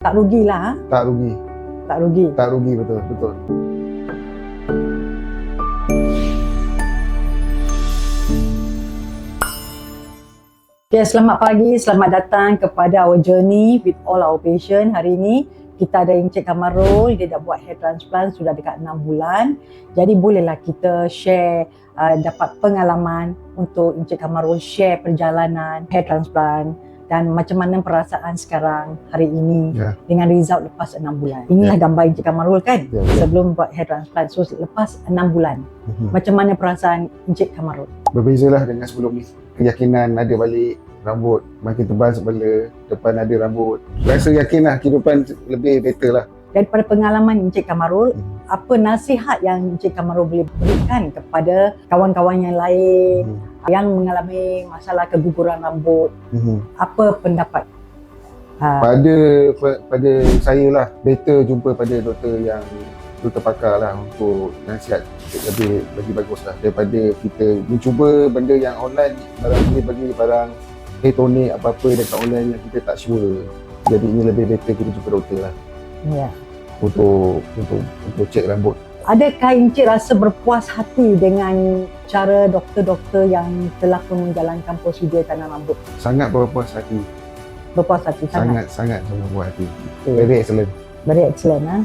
Tak rugilah. Tak rugi. Tak rugi. Tak rugi, betul. Okay, selamat pagi, selamat datang kepada our journey with all our patient. Hari ini kita ada Encik Kamarul, dia dah buat hair transplant sudah dekat 6 bulan. Jadi bolehlah kita share dapat pengalaman untuk Encik Kamarul share perjalanan hair transplant dan macam mana perasaan sekarang hari ini dengan result lepas 6 bulan. Inilah gambar Encik Kamarul kan sebelum buat hair transplant. So lepas 6 bulan. Macam mana perasaan Encik Kamarul? Berbezalah dengan sebelum ni. Keyakinan ada balik, rambut makin tebal sebelah, depan ada rambut. Rasa yakinlah kehidupan lebih better lah. Daripada pengalaman Encik Kamarul, apa nasihat yang Encik Kamarul boleh berikan kepada kawan-kawan yang lain yang mengalami masalah keguguran rambut? Apa pendapat? Pada saya lah, better jumpa pada doktor pakar lah untuk nasihat lebih bagus lah daripada kita mencuba benda yang online. Bagi barang hair tonic apa-apa dekat online yang kita tak sure. Jadi ini lebih better kita jumpa doktor lah. Ya. Untuk cek rambut. Adakah Encik rasa berpuas hati dengan cara doktor-doktor yang telah pun menjalankan prosedur tanam rambut? Sangat berpuas hati. Berpuas hati sangat. Sangat berpuas hati. Very excellent. Very excellent.